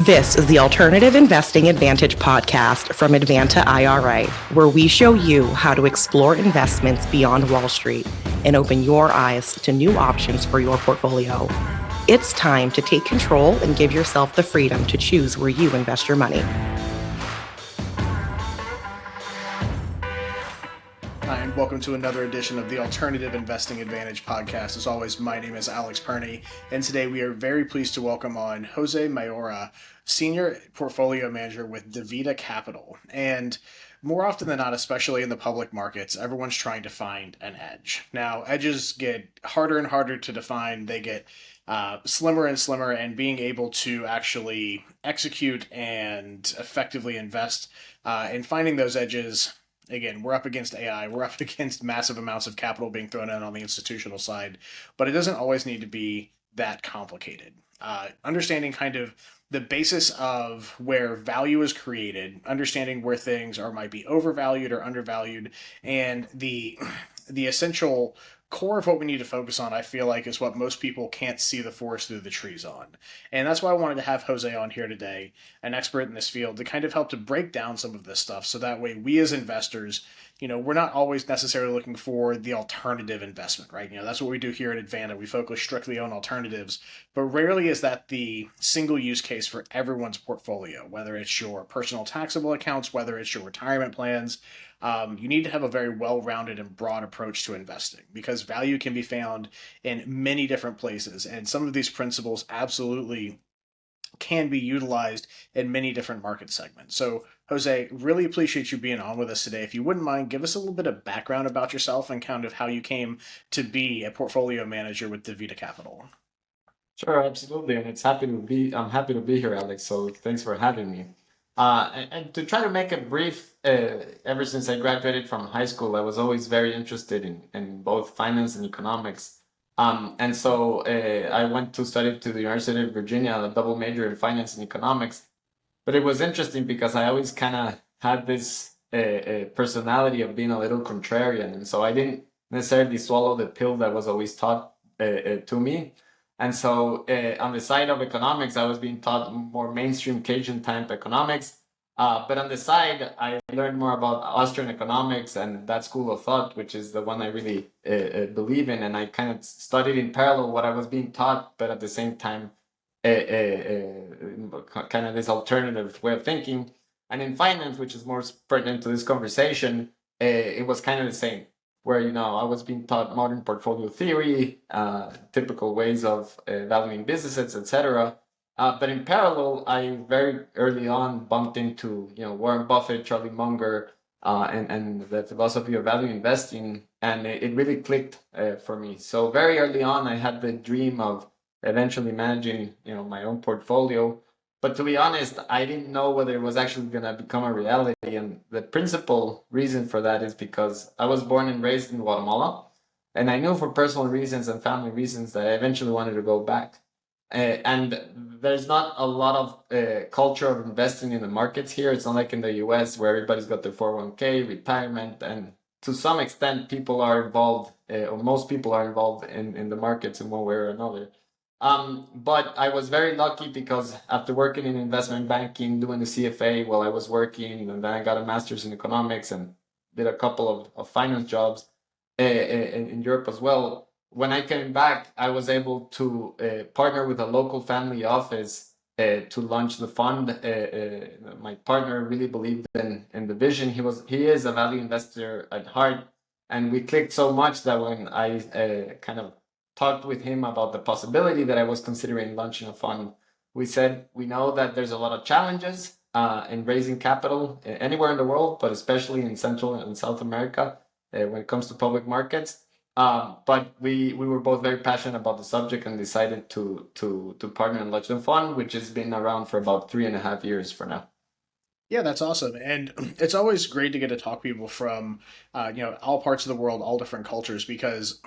This is the Alternative Investing Advantage podcast from Advanta IRA, where we show you how to explore investments beyond Wall Street and open your eyes to new options for your portfolio. It's time to take control and give yourself the freedom to choose where you invest your money. Hi, and welcome to another edition of the Alternative Investing Advantage podcast. As always, my name is Alex Perny, and today we are very pleased to welcome on José Mayora, Senior Portfolio Manager with Divita Capital. And more often than not, especially in the public markets, everyone's trying to find an edge. Now, edges get harder and harder to define. They get slimmer and slimmer, and being able to actually execute and effectively invest in finding those edges. Again, we're up against AI, we're up against massive amounts of capital being thrown in on the institutional side, but it doesn't always need to be that complicated. Understanding kind of the basis of where value is created, understanding where things might be overvalued or undervalued, and the essential core of what we need to focus on, I feel like, is what most people can't see the forest through the trees on. And that's why I wanted to have Jose on here today, an expert in this field, to kind of help to break down some of this stuff. So that way we as investors, we're not always necessarily looking for the alternative investment, right? That's what we do here at Advanta. We focus strictly on alternatives, but rarely is that the single use case for everyone's portfolio, whether it's your personal taxable accounts, whether it's your retirement plans. You need to have a very well-rounded and broad approach to investing, because value can be found in many different places, and some of these principles absolutely can be utilized in many different market segments. So, Jose, really appreciate you being on with us today. If you wouldn't mind, give us a little bit of background about yourself and kind of how you came to be a portfolio manager with Divita Capital. Sure, absolutely, and I'm happy to be here, Alex. So thanks for having me. And to try to make it brief, ever since I graduated from high school, I was always very interested in both finance and economics. And so I went to study to the University of Virginia, a double major in finance and economics. But it was interesting because I always kind of had this personality of being a little contrarian. And so I didn't necessarily swallow the pill that was always taught to me. And so on the side of economics, I was being taught more mainstream Cajun type economics. But on the side, I learned more about Austrian economics and that school of thought, which is the one I really believe in. And I kind of studied in parallel what I was being taught, but at the same time, kind of this alternative way of thinking. And in finance, which is more pertinent to this conversation, it was kind of the same, where I was being taught modern portfolio theory, typical ways of valuing businesses, etc. But in parallel, I very early on bumped into Warren Buffett, Charlie Munger, and the philosophy of value investing, and it really clicked for me. So very early on, I had the dream of eventually managing my own portfolio. But to be honest, I didn't know whether it was actually going to become a reality. And the principal reason for that is because I was born and raised in Guatemala. And I knew for personal reasons and family reasons that I eventually wanted to go back. And there's not a lot of culture of investing in the markets here. It's not like in the US where everybody's got their 401k, retirement. And to some extent, people are involved, or most people are involved in the markets in one way or another. But I was very lucky because after working in investment banking, doing the CFA while I was working, and then I got a master's in economics and did a couple of finance jobs in Europe as well. When I came back, I was able to partner with a local family office to launch the fund. My partner really believed in the vision. He is a value investor at heart, and we clicked so much that when I kind of talked with him about the possibility that I was considering launching a fund, we said, we know that there's a lot of challenges in raising capital anywhere in the world, but especially in Central and South America when it comes to public markets. But we were both very passionate about the subject and decided to partner and launch the fund, which has been around for about 3.5 years for now. Yeah, that's awesome. And it's always great to get to talk to people from, all parts of the world, all different cultures, because,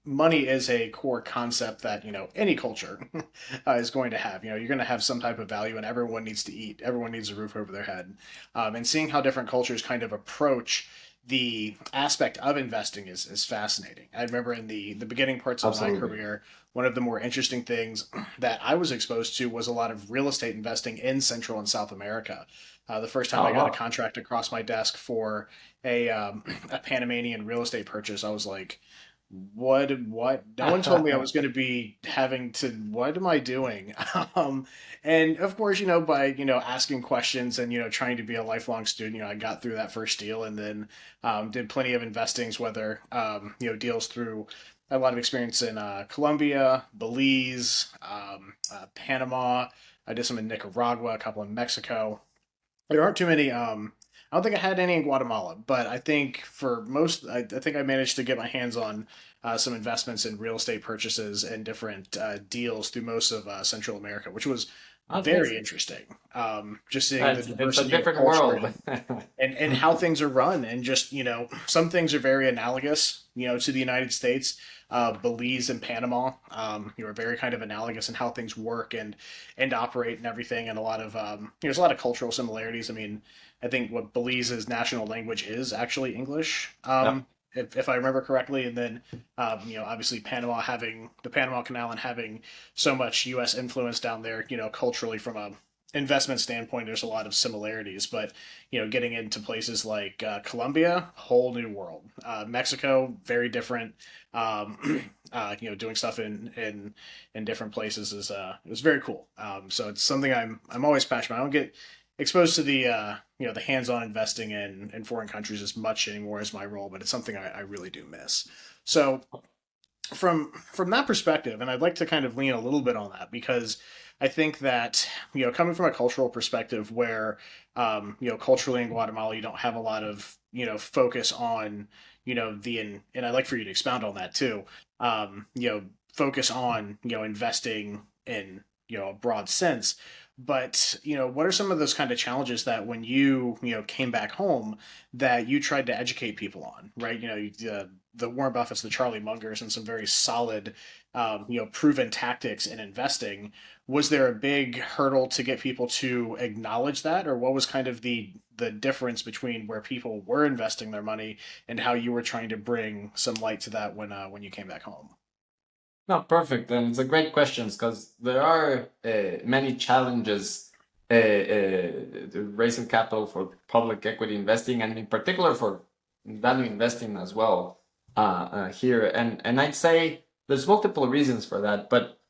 money is a core concept that, any culture is going to have. You're going to have some type of value, and everyone needs to eat. Everyone needs a roof over their head. And seeing how different cultures kind of approach the aspect of investing is fascinating. I remember in the beginning parts of my Absolutely. career, one of the more interesting things that I was exposed to was a lot of real estate investing in Central and South America. The first time I Oh got a wow. contract across my desk for a Panamanian real estate purchase, I was like, what? No one told me I was going to be having to, what am I doing? Um, and of course, by, asking questions and, trying to be a lifelong student, I got through that first deal and then did plenty of investings, whether, deals through a lot of experience in Colombia, Belize, Panama. I did some in Nicaragua, a couple in Mexico. There aren't too many. I don't think I had any in Guatemala, but I think for most, I think I managed to get my hands on some investments in real estate purchases and different deals through most of Central America, which was very Amazing. interesting. Just seeing the It's a diversity of different culture world. and how things are run, and just some things are very analogous, to the United States. Belize and Panama, are very kind of analogous in how things work and operate and everything, and a lot of there's a lot of cultural similarities. I mean, I think what Belize's national language is actually English, Yep. if I remember correctly, and then obviously Panama having the Panama Canal and having so much U.S. influence down there, culturally from a investment standpoint, there's a lot of similarities, but getting into places like Colombia, whole new world. Mexico, very different. Doing stuff in different places is it was very cool. So it's something I'm always passionate about. I don't get exposed to the hands-on investing in foreign countries as much anymore as my role, but it's something I really do miss. So from that perspective, and I'd like to kind of lean a little bit on that because I think that coming from a cultural perspective, where culturally in Guatemala you don't have a lot of focus on and I'd like for you to expound on that too. Focus on investing in a broad sense. But what are some of those kind of challenges that when you came back home that you tried to educate people on, right? The Warren Buffett's, the Charlie Mungers, and some very solid, proven tactics in investing. Was there a big hurdle to get people to acknowledge that, or what was kind of the difference between where people were investing their money and how you were trying to bring some light to that when you came back home? No, perfect. And it's a great question because there are many challenges to raising capital for public equity investing, and in particular for value investing as well here. And I'd say there's multiple reasons for that, but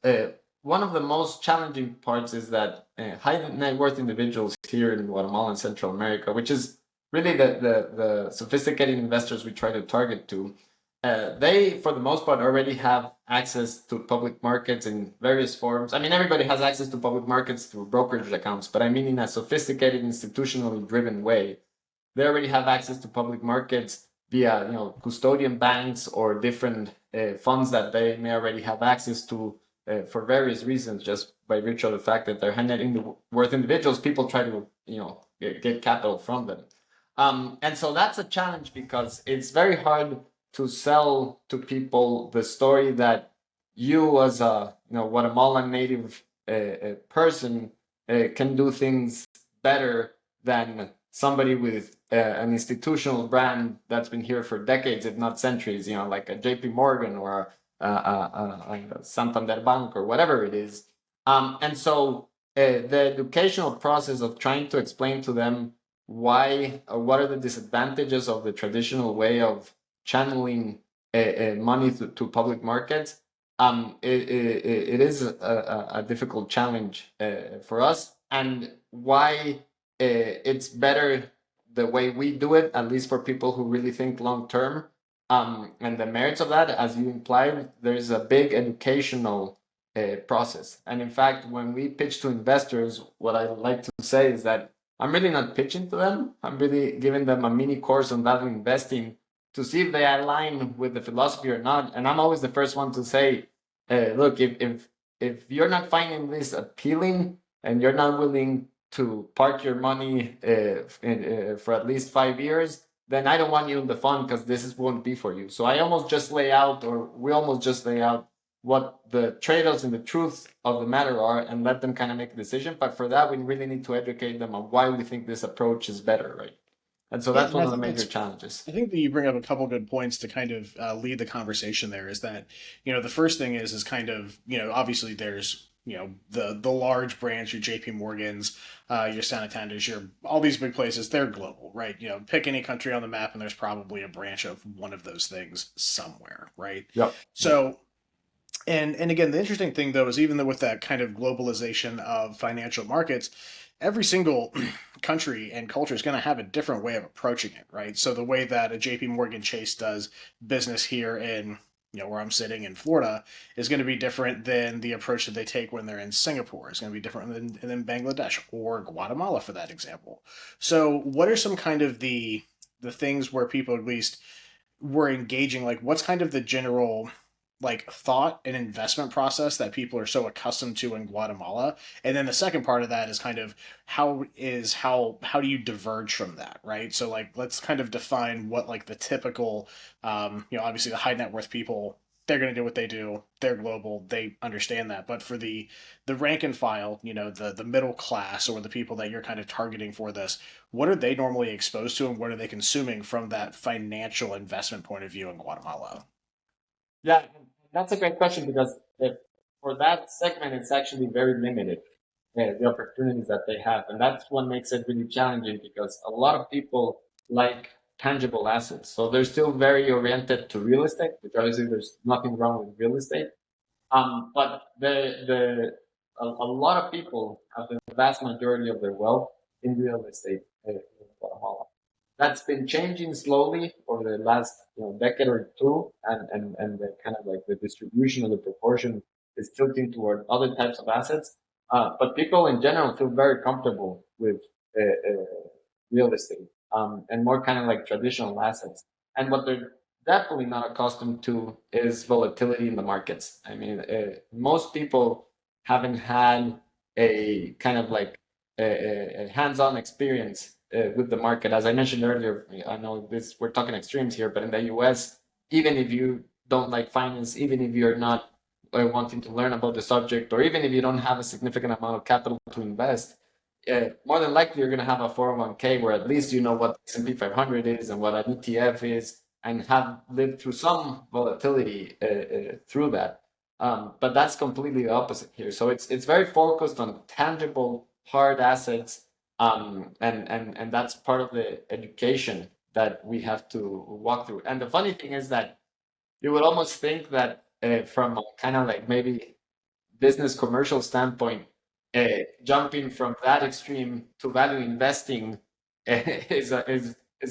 one of the most challenging parts is that high net worth individuals here in Guatemala and Central America, which is really the sophisticated investors we try to target to, they, for the most part, already have access to public markets in various forms. I mean, everybody has access to public markets through brokerage accounts, but I mean in a sophisticated, institutionally driven way. They already have access to public markets via, custodian banks or different funds that they may already have access to for various reasons, just by virtue of the fact that they're high net worth individuals. People try to, get capital from them. And so that's a challenge because it's very hard to sell to people the story that you as a Guatemalan native person can do things better than somebody with an institutional brand that's been here for decades, if not centuries, like a JP Morgan or a Santander Bank or whatever it is. And so the educational process of trying to explain to them why or what are the disadvantages of the traditional way of channeling money to public markets, it is a difficult challenge for us, and why it's better the way we do it, at least for people who really think long term. And the merits of that, as you implied, there's a big educational process. And in fact, when we pitch to investors, what I like to say is that I'm really not pitching to them. I'm really giving them a mini course on value investing to see if they align with the philosophy or not. And I'm always the first one to say, look, if you're not finding this appealing and you're not willing to park your money for at least 5 years, then I don't want you in the fund because won't be for you. So I almost just lay out, or we almost just lay out what the trade-offs and the truth of the matter are and let them kind of make a decision. But for that, we really need to educate them on why we think this approach is better, right? And so Yeah, that's and one I of the think major that's challenges. I think that you bring up a couple good points to kind of lead the conversation there. Is that the first thing is kind of obviously there's the large branch, your J.P. Morgans, your Santander's, your all these big places. They're global, right? Pick any country on the map, and there's probably a branch of one of those things somewhere, right? Yep. So and again, the interesting thing though is even though with that kind of globalization of financial markets, every single country and culture is going to have a different way of approaching it, right? So the way that a JP Morgan Chase does business here in where I'm sitting in Florida is going to be different than the approach that they take when they're in Singapore. It's going to be different than Bangladesh or Guatemala for that example. So what are some kind of the things where people at least were engaging, like what's kind of the general like thought and investment process that people are so accustomed to in Guatemala? And then the second part of that is kind of how do you diverge from that, right? So like let's kind of define what like the typical obviously the high net worth people, they're going to do what they do, they're global, they understand that. But for the rank and file, the middle class or the people that you're kind of targeting for this, what are they normally exposed to and what are they consuming from that financial investment point of view in Guatemala? Yeah, that's a great question because for that segment, it's actually very limited, the opportunities that they have. And that's what makes it really challenging because a lot of people like tangible assets. So they're still very oriented to real estate, which obviously there's nothing wrong with real estate. But a lot of people have the vast majority of their wealth in real estate in Guatemala. That's been changing slowly over the last decade or two, and the kind of like the distribution of the proportion is tilting toward other types of assets. But people in general feel very comfortable with real estate and more kind of like traditional assets. And what they're definitely not accustomed to is volatility in the markets. I mean, most people haven't had a kind of like a hands-on experience with the market. As I mentioned earlier, I know this we're talking extremes here, but in the US, even if you don't like finance, even if you're not wanting to learn about the subject, or even if you don't have a significant amount of capital to invest, more than likely you're going to have a 401k where at least you know what S&P 500 is and what an ETF is, and have lived through some volatility through that. But that's completely the opposite here. So it's very focused on tangible, hard assets, and that's part of the education that we have to walk through. And the funny thing is that you would almost think that from a kind of like maybe business commercial standpoint, jumping from that extreme to value investing is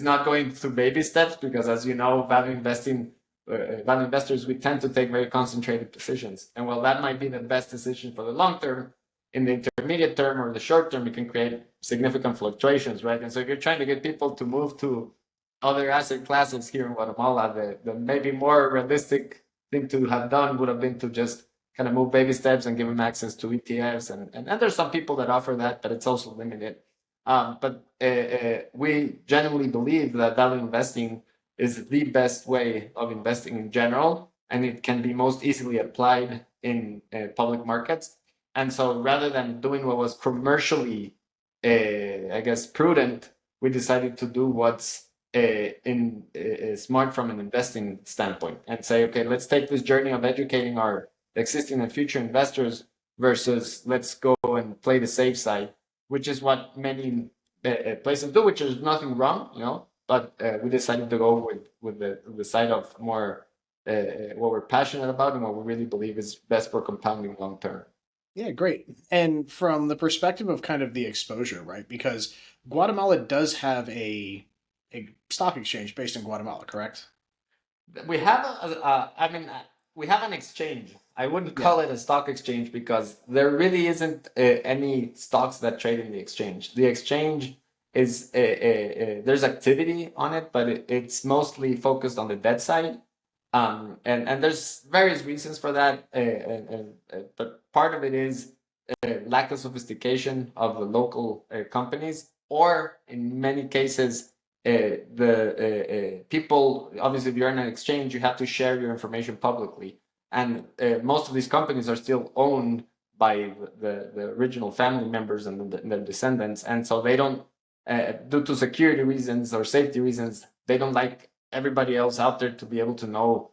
not going through baby steps because, as you know, value investors, we tend to take very concentrated positions, and while that might be the best decision for the long term, in the intermediate term or the short term, it can create significant fluctuations, right? And so if you're trying to get people to move to other asset classes here in Guatemala, the maybe more realistic thing to have done would have been to just kind of move baby steps and give them access to ETFs. And there's some people that offer that, but it's also limited. But we generally believe that value investing is the best way of investing in general, and it can be most easily applied in public markets. And so rather than doing what was commercially, I guess, prudent, we decided to do what's smart from an investing standpoint and say, okay, let's take this journey of educating our existing and future investors versus let's go and play the safe side, which is what many places do, which is nothing wrong, but we decided to go with the side of more what we're passionate about and what we really believe is best for compounding long term. Yeah, great. And from the perspective of kind of the exposure, right? Because Guatemala does have a stock exchange based in Guatemala, correct? We have we have an exchange. I wouldn't Yeah. call it a stock exchange because there really isn't any stocks that trade in the exchange. The exchange is there's activity on it, but it's mostly focused on the debt side. And there's various reasons for that, but part of it is lack of sophistication of the local companies, or in many cases, the people, obviously, if you're in an exchange, you have to share your information publicly. And most of these companies are still owned by the original family members and their descendants. And so they don't due to security reasons or safety reasons, they don't like everybody else out there to be able to know,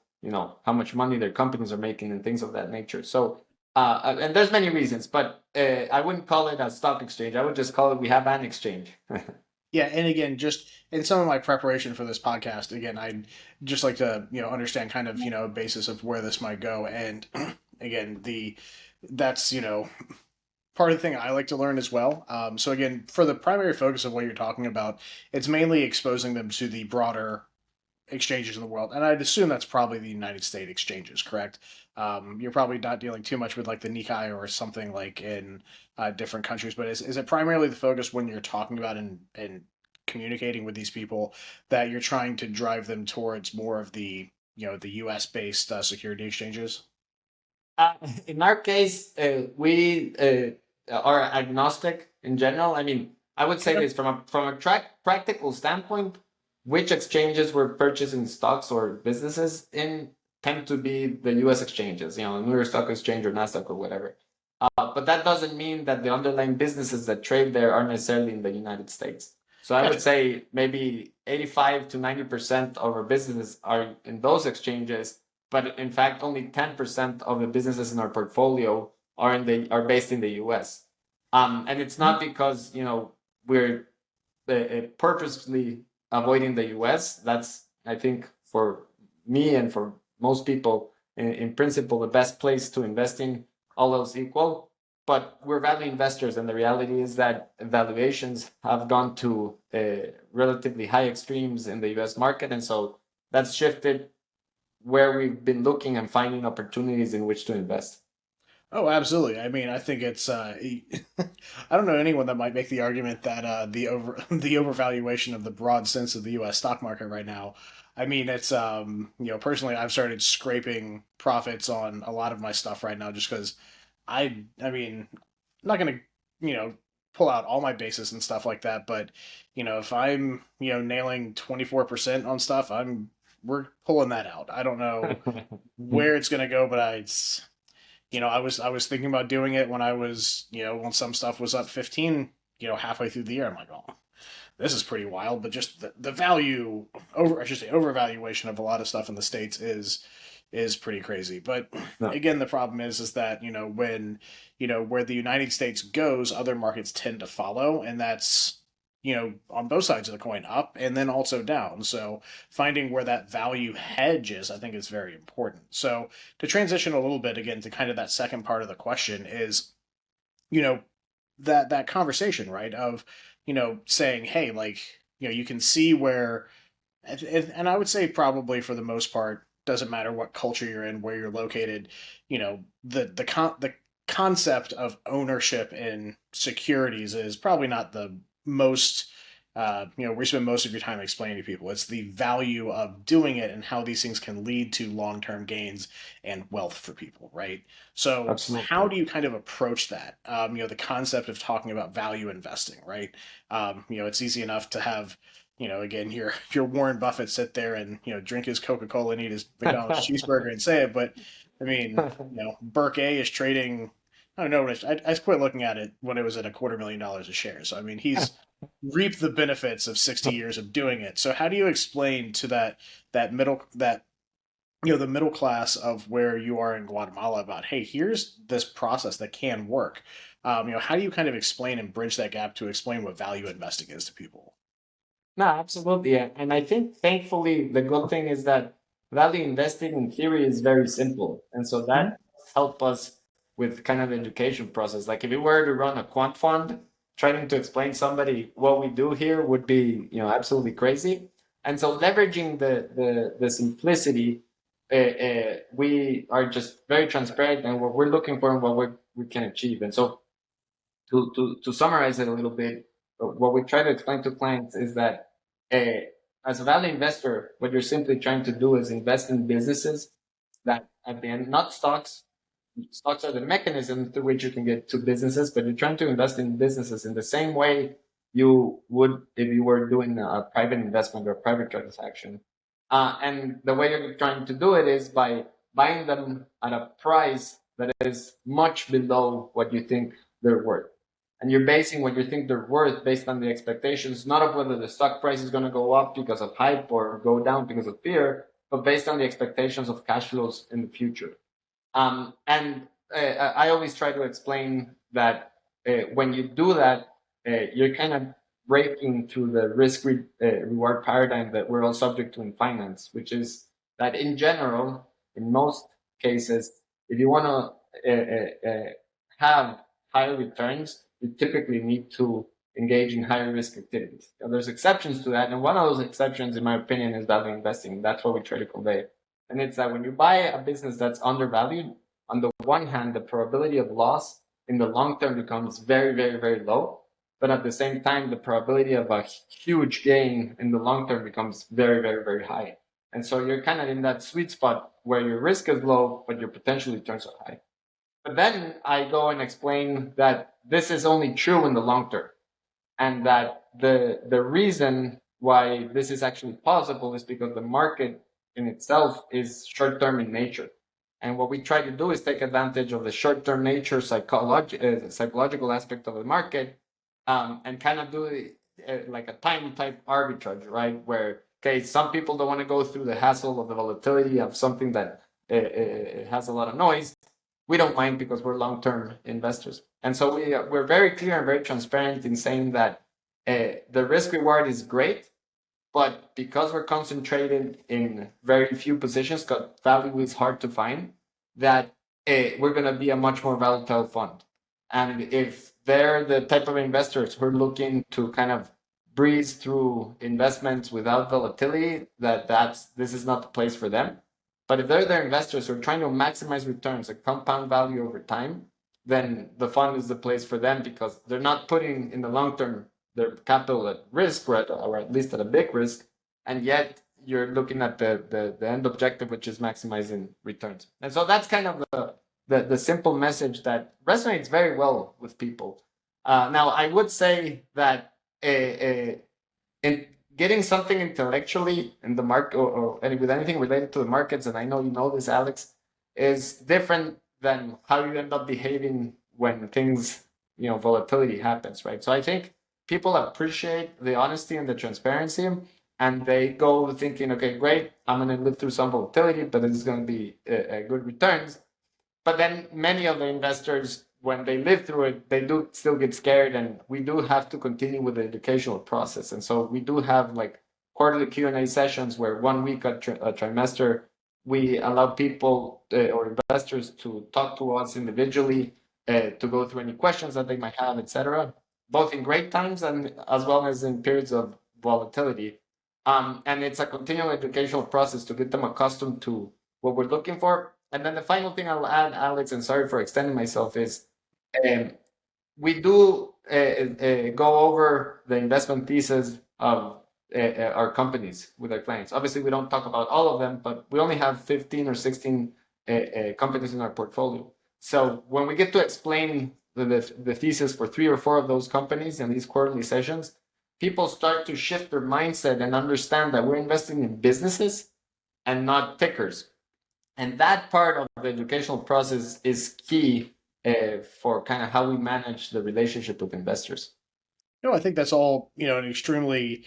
how much money their companies are making and things of that nature. So, and there's many reasons, but I wouldn't call it a stock exchange. I would just call it we have an exchange. Yeah, and again, just in some of my preparation for this podcast, again, I'd just like to, understand kind of, a basis of where this might go. And again, that's, part of the thing I like to learn as well. So again, for the primary focus of what you're talking about, it's mainly exposing them to the broader exchanges in the world, and I'd assume that's probably the United States exchanges, correct? You're probably not dealing too much with like the Nikkei or something like in different countries, but is it primarily the focus when you're talking about and communicating with these people that you're trying to drive them towards more of the the U.S. based security exchanges? In our case, we are agnostic in general. I mean, I would say this from a practical standpoint, which exchanges we're purchasing stocks or businesses in tend to be the U.S. exchanges, New York Stock Exchange or Nasdaq or whatever. But that doesn't mean that the underlying businesses that trade there are necessarily in the United States. So I would say maybe 85 to 90% of our businesses are in those exchanges, but in fact, only 10% of the businesses in our portfolio are based in the U.S. And it's not because we're purposely avoiding the U.S. That's, I think, for me and for most people, in principle, the best place to invest in, all else equal. But we're value investors, and the reality is that valuations have gone to relatively high extremes in the U.S. market, and so that's shifted where we've been looking and finding opportunities in which to invest. Oh, absolutely. I mean, I think it's I don't know anyone that might make the argument that the overvaluation of the broad sense of the US stock market right now. I mean, it's personally I've started scraping profits on a lot of my stuff right now just cuz I mean, I'm not going to, pull out all my bases and stuff like that, but if I'm, nailing 24% on stuff, we're pulling that out. I don't know where it's going to go, but I was thinking about doing it when I was, when some stuff was up 15, halfway through the year. I'm like, oh, this is pretty wild. But just the value I should say, overvaluation of a lot of stuff in the States is pretty crazy. But No. again, the problem is that, when, where the United States goes, other markets tend to follow. And that's, on both sides of the coin, up and then also down. So finding where that value hedge is, I think is very important. So to transition a little bit again to kind of that second part of the question is, you know, that conversation, right? Of, saying, hey, like, you can see where, and I would say probably for the most part, doesn't matter what culture you're in, where you're located, the concept of ownership in securities is probably not the most where you spend most of your time explaining to people. It's the value of doing it and how these things can lead to long-term gains and wealth for people, right? So Absolutely. how do you kind of approach that? The concept of talking about value investing, right? It's easy enough to have, again, your Warren Buffett sit there and, drink his Coca-Cola and eat his McDonald's cheeseburger and say it, but I mean, Burke A is trading. I don't know. I quit looking at it when it was at $250,000 a share. So I mean, he's reaped the benefits of 60 years of doing it. So how do you explain to the middle class of where you are in Guatemala about, hey, here's this process that can work? How do you kind of explain and bridge that gap to explain what value investing is to people? No, absolutely. Yeah. And I think thankfully the good thing is that value investing in theory is very simple. And so Mhm. that help us with kind of the education process. Like if you were to run a quant fund, trying to explain somebody what we do here would be, absolutely crazy. And so leveraging the simplicity, we are just very transparent and what we're looking for and what we can achieve. And so to summarize it a little bit, what we try to explain to clients is that uh, as a value investor, what you're simply trying to do is invest in businesses that at the end, not stocks. Stocks are the mechanism through which you can get to businesses, but you're trying to invest in businesses in the same way you would if you were doing a private investment or a private transaction. And the way you're trying to do it is by buying them at a price that is much below what you think they're worth. And you're basing what you think they're worth based on the expectations, not of whether the stock price is going to go up because of hype or go down because of fear, but based on the expectations of cash flows in the future. I always try to explain that when you do that, you're kind of breaking through the reward paradigm that we're all subject to in finance, which is that in general, in most cases, if you want to have higher returns, you typically need to engage in higher risk activities. Now, there's exceptions to that, and one of those exceptions, in my opinion, is value investing. That's what we try to convey. And it's that when you buy a business that's undervalued, on the one hand, the probability of loss in the long term becomes very, very, very low. But at the same time, the probability of a huge gain in the long term becomes very, very, very high. And so you're kind of in that sweet spot where your risk is low, but your potential returns are high. But then I go and explain that this is only true in the long term. And that the reason why this is actually possible is because the market in itself is short-term in nature. And what we try to do is take advantage of the short-term nature, psychological aspect of the market, and kind of do like a time type arbitrage, right? Where, okay, some people don't want to go through the hassle of the volatility of something that has a lot of noise. We don't mind because we're long-term investors. And so we're very clear and very transparent in saying that the risk reward is great, but because we're concentrated in very few positions, because value is hard to find, that we're going to be a much more volatile fund. And if they're the type of investors who are looking to kind of breeze through investments without volatility, this is not the place for them. But if they're the investors who are trying to maximize returns, a compound value over time, then the fund is the place for them because they're not putting in the long term their capital at risk, or at least at a big risk, and yet you're looking at the end objective, which is maximizing returns. And so that's kind of the simple message that resonates very well with people. Now, I would say that in getting something intellectually in the market or with anything related to the markets, and I know you know this, Alex, is different than how you end up behaving when things, volatility happens, right? So I think people appreciate the honesty and the transparency, and they go thinking, okay, great, I'm going to live through some volatility, but this is going to be good returns. But then many of the investors, when they live through it, they do still get scared, and we do have to continue with the educational process. And so we do have like quarterly Q&A sessions where 1 week a trimester, we allow people or investors to talk to us individually, to go through any questions that they might have, etc., both in great times and as well as in periods of volatility. And it's a continual educational process to get them accustomed to what we're looking for. And then the final thing I'll add, Alex, and sorry for extending myself, is we do go over the investment thesis of our companies with our clients. Obviously, we don't talk about all of them, but we only have 15 or 16 companies in our portfolio. So when we get to explain the thesis for 3 or 4 of those companies in these quarterly sessions, people start to shift their mindset and understand that we're investing in businesses and not tickers. And that part of the educational process is key for kind of how we manage the relationship with investors. No, I think that's all, an extremely,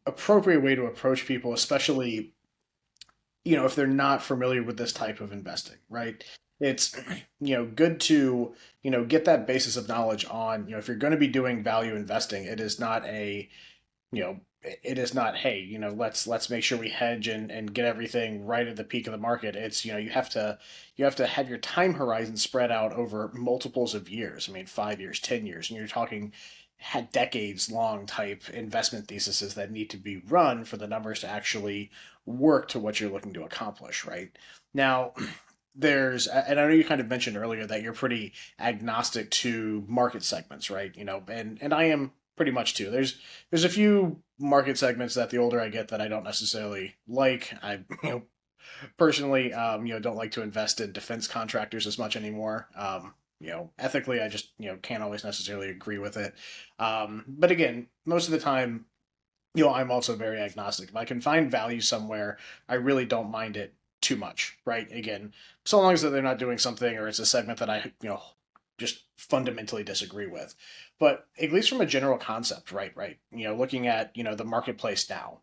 appropriate way to approach people, especially, if they're not familiar with this type of investing, right? It's, good to, get that basis of knowledge on, if you're going to be doing value investing, it is not hey, let's make sure we hedge and get everything right at the peak of the market. It's, you have to have your time horizon spread out over multiples of years. I mean, 5 years, 10 years, and you're talking decades long type investment theses that need to be run for the numbers to actually work to what you're looking to accomplish, right? Now, and I know you kind of mentioned earlier that you're pretty agnostic to market segments, right? And I am pretty much too. There's a few market segments that the older I get that I don't necessarily like. I personally don't like to invest in defense contractors as much anymore. Ethically I just can't always necessarily agree with it. But again, most of the time, I'm also very agnostic. If I can find value somewhere, I really don't mind it too much, right? Again, so long as they're not doing something or it's a segment that I just fundamentally disagree with. But at least from a general concept, right? Looking at, the marketplace now,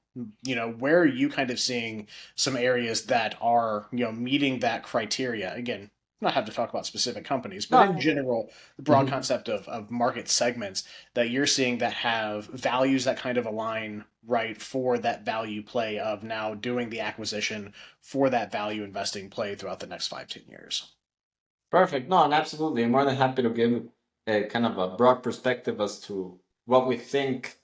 where are you kind of seeing some areas that are, meeting that criteria? Again, not have to talk about specific companies, but in No. general, the broad Mhm. concept of market segments that you're seeing that have values that kind of align right for that value play of now doing the acquisition for that value investing play throughout the next 5, 10 years. Perfect. No, and absolutely. I'm more than happy to give a kind of a broad perspective as to what we think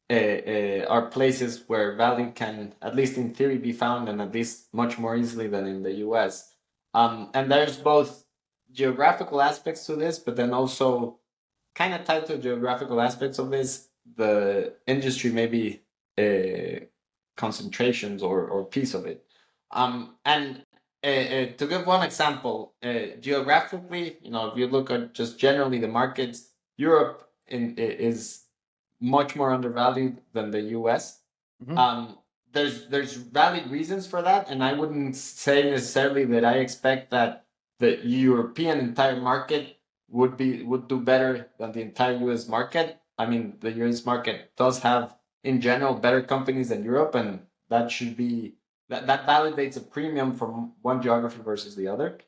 are places where value can, at least in theory, be found, and at least much more easily than in the US. And there's both geographical aspects to this, but then also kind of tied to geographical aspects of this, the industry maybe concentrations or piece of it. And to give one example, geographically, if you look at just generally the markets, Europe is much more undervalued than the US. Mm-hmm. Um, there's valid reasons for that, and I wouldn't say necessarily that I expect that the European entire market would do better than the entire US market. I mean, the US market does have in general better companies than Europe, and that should be that validates a premium from one geography versus the other.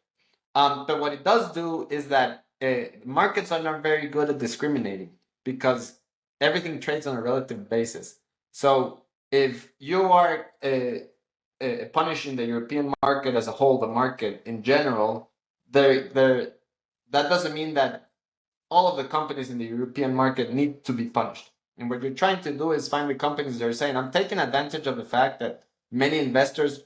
But what it does do is that markets are not very good at discriminating because everything trades on a relative basis. So if you are punishing the European market as a whole, the market in general, there that doesn't mean that all of the companies in the European market need to be punished. And what you're trying to do is find the companies that are saying, I'm taking advantage of the fact that many investors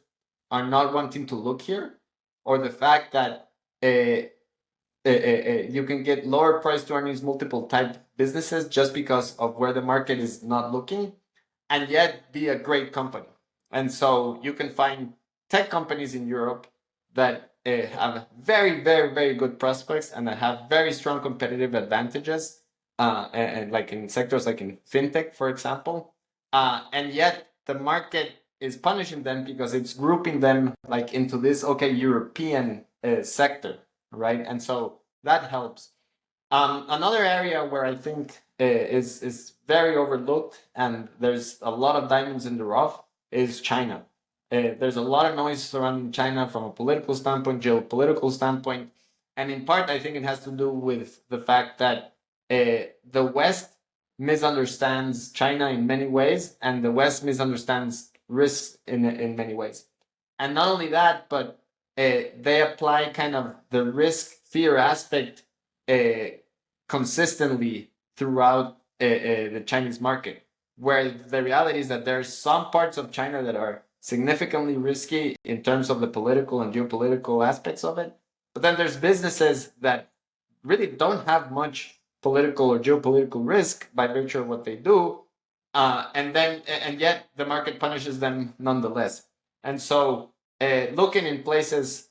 are not wanting to look here, or the fact that you can get lower price to earnings multiple type businesses just because of where the market is not looking, and yet be a great company. And so you can find tech companies in Europe that have very, very, very good prospects and that have very strong competitive advantages, and like in sectors like in fintech, for example. And yet the market is punishing them because it's grouping them like into this European sector, right? And so that helps. Another area where I think is very overlooked and there's a lot of diamonds in the rough is China. There's a lot of noise surrounding China from a political standpoint, geopolitical standpoint, and in part I think it has to do with the fact that the West misunderstands China in many ways, and the West misunderstands risks in many ways. And not only that, but they apply kind of the risk fear aspect uh, consistently throughout the Chinese market, where the reality is that there are some parts of China that are significantly risky in terms of the political and geopolitical aspects of it. But then there's businesses that really don't have much political or geopolitical risk by virtue of what they do, and yet the market punishes them nonetheless. And so, looking in places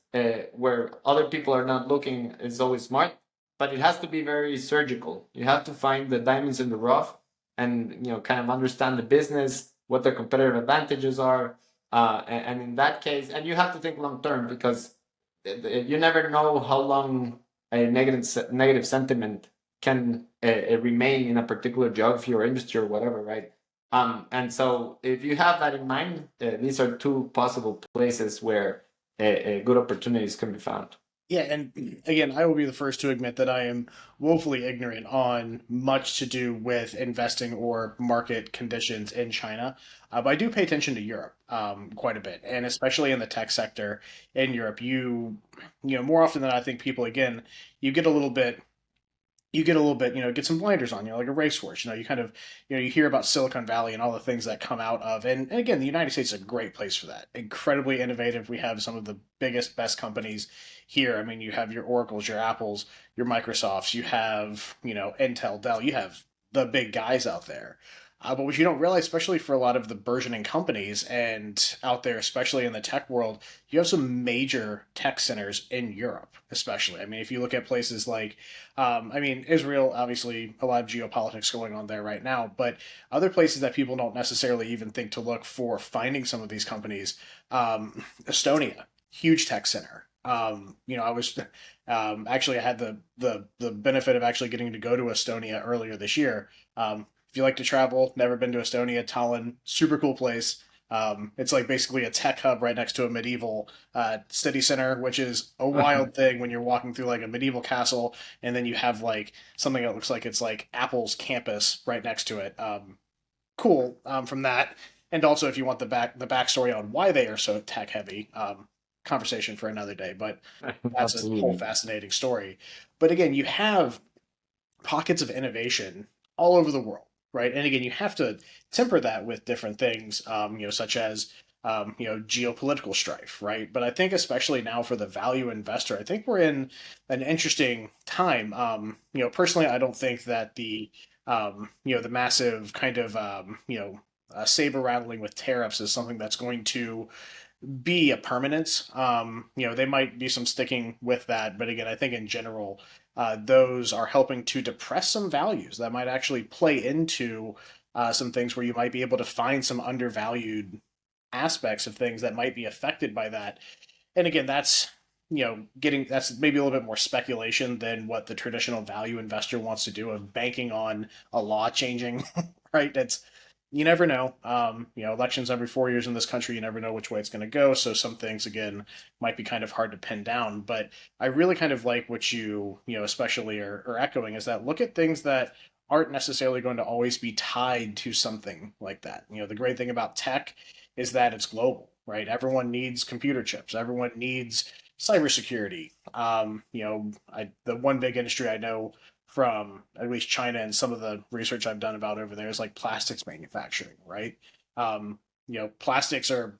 where other people are not looking is always smart, but it has to be very surgical. You have to find the diamonds in the rough, and kind of understand the business, what their competitive advantages are, and in that case, and you have to think long term because you never know how long a negative sentiment can remain in a particular geography or industry or whatever, right? And so if you have that in mind, these are two possible places where good opportunities can be found. Yeah, and again, I will be the first to admit that I am woefully ignorant on much to do with investing or market conditions in China. But I do pay attention to Europe quite a bit, and especially in the tech sector in Europe. More often than I think people, again, you get a little bit get some blinders on, like a racehorse. You kind of, you hear about Silicon Valley and all the things that come out of, and again, the United States is a great place for that. Incredibly innovative. We have some of the biggest, best companies here. I mean, you have your Oracles, your Apples, your Microsofts, you have, Intel, Dell, you have the big guys out there. But what you don't realize, especially for a lot of the burgeoning companies and out there, especially in the tech world, you have some major tech centers in Europe, especially. I mean, if you look at places like Israel, obviously, a lot of geopolitics going on there right now, but other places that people don't necessarily even think to look for finding some of these companies, Estonia, huge tech center. I was actually I had the benefit of actually getting to go to Estonia earlier this year. If you like to travel, never been to Estonia, Tallinn, super cool place. It's like basically a tech hub right next to a medieval city center, which is a wild thing when you're walking through like a medieval castle, and then you have like something that looks like it's like Apple's campus right next to it. Cool from that. And also, if you want the backstory on why they are so tech heavy, conversation for another day. But that's a whole Absolutely. fascinating story. But again, you have pockets of innovation all over the world, right? And again, you have to temper that with different things, such as geopolitical strife, right? But I think especially now for the value investor, I think we're in an interesting time. Personally, I don't think that the massive kind of saber rattling with tariffs is something that's going to be a permanence. They might be some sticking with that, but again, I think in general, those are helping to depress some values that might actually play into some things where you might be able to find some undervalued aspects of things that might be affected by that. And again, that's maybe a little bit more speculation than what the traditional value investor wants to do of banking on a law changing, right? That's you never know. Elections every 4 years in this country, you never know which way it's going to go. So some things, again, might be kind of hard to pin down. But I really kind of like what especially are echoing is that look at things that aren't necessarily going to always be tied to something like that. The great thing about tech is that it's global, right? Everyone needs computer chips. Everyone needs cybersecurity. The one big industry I know from at least China and some of the research I've done about over there is like plastics manufacturing, right? Plastics are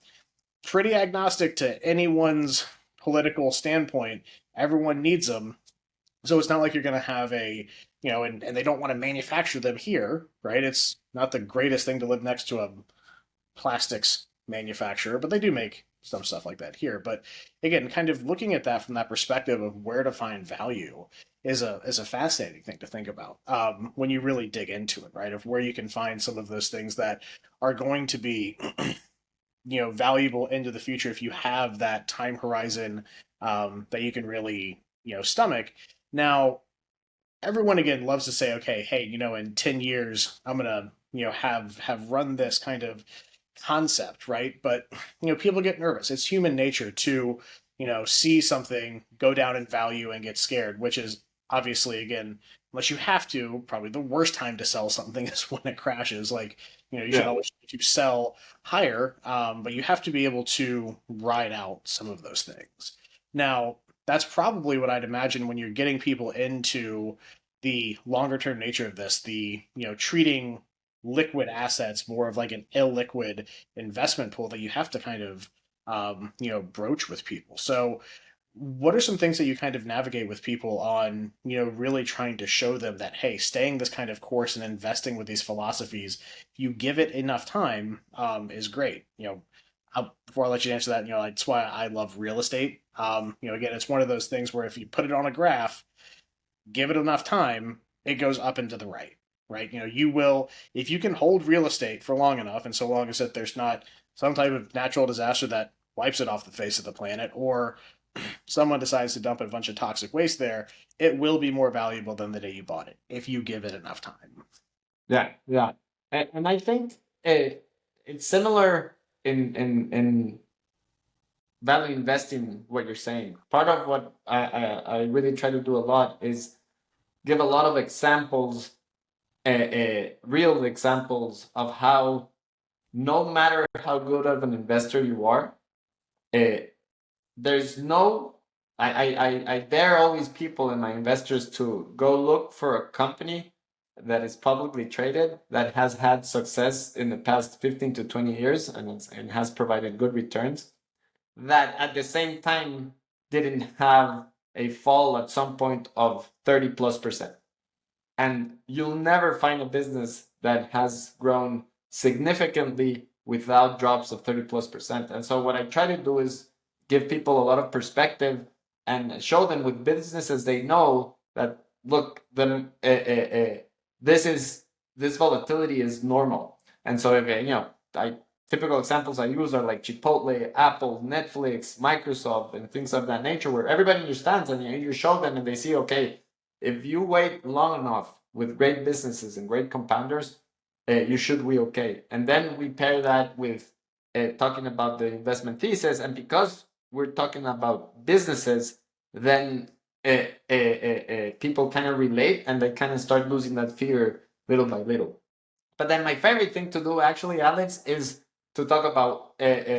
pretty agnostic to anyone's political standpoint. Everyone needs them. So it's not like you're going to have and they don't want to manufacture them here, right? It's not the greatest thing to live next to a plastics manufacturer, but they do make some stuff like that here. But again, kind of looking at that from that perspective of where to find value is a fascinating thing to think about when you really dig into it, right? Of where you can find some of those things that are going to be valuable into the future if you have that time horizon that you can really stomach. Now, everyone again loves to say, okay, hey, in 10 years I'm gonna have run this kind of concept, right? But people get nervous. It's human nature to see something go down in value and get scared, which is obviously again, unless you have to, probably the worst time to sell something is when it crashes. Like you should Yeah. always try to sell higher, but you have to be able to ride out some of those things. Now, that's probably what I'd imagine when you're getting people into the longer term nature of this, the treating liquid assets more of like an illiquid investment pool that you have to kind of broach with people. So what are some things that you kind of navigate with people on really trying to show them that hey, staying this kind of course and investing with these philosophies, if you give it enough time, is great. Before I let you answer that, that's why I love real estate. Again, it's one of those things where if you put it on a graph, give it enough time, it goes up and to the right, right? You will, if you can hold real estate for long enough, and so long as that there's not some type of natural disaster that wipes it off the face of the planet, or someone decides to dump a bunch of toxic waste there, it will be more valuable than the day you bought it if you give it enough time. Yeah, yeah, and I think it's similar in value investing. What you're saying, part of what I really try to do a lot is give a lot of examples, real examples of how no matter how good of an investor you are, uh, there's no I dare always people and my investors to go look for a company that is publicly traded that has had success in the past 15 to 20 years and has provided good returns, that at the same time didn't have a fall at some point of 30+%. And you'll never find a business that has grown significantly without drops of 30+%. And so what I try to do is give people a lot of perspective and show them with businesses they know that look, this volatility is normal. And so if I typical examples I use are like Chipotle, Apple, Netflix, Microsoft, and things of that nature, where everybody understands and you show them and they see, okay, if you wait long enough with great businesses and great compounders, you should be okay. And then we pair that with talking about the investment thesis. And because we're talking about businesses, then people kind of relate and they kind of start losing that fear little by little. But then my favorite thing to do, actually, Alex, is to talk about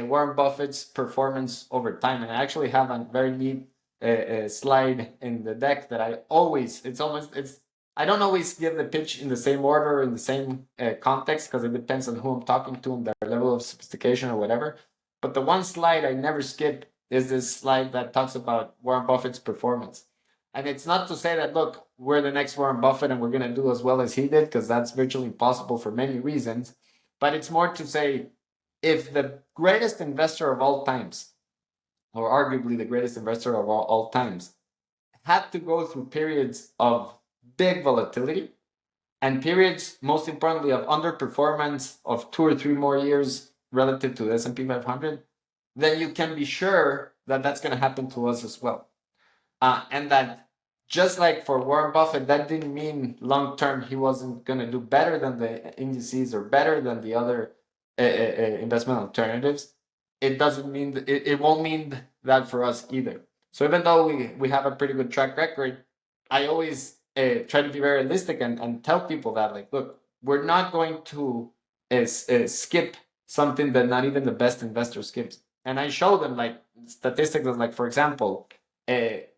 Warren Buffett's performance over time. And I actually have a very neat slide in the deck that I don't always give the pitch in the same order, in the same context, because it depends on who I'm talking to and their level of sophistication or whatever. But the one slide I never skip is this slide that talks about Warren Buffett's performance. And it's not to say that, look, we're the next Warren Buffett and we're going to do as well as he did, because that's virtually impossible for many reasons. But it's more to say, if the greatest investor of all times, or arguably the greatest investor of all times, had to go through periods of big volatility and periods, most importantly, of underperformance of 2 or 3 more years relative to the S&P 500, then you can be sure that that's going to happen to us as well. And that just like for Warren Buffett, that didn't mean long term he wasn't going to do better than the indices or better than the other investment alternatives. It doesn't mean it won't mean that for us either. So even though we have a pretty good track record, I always try to be very realistic and tell people that, like, look, we're not going to skip something that not even the best investor skips. And I show them like statistics of, like, for example,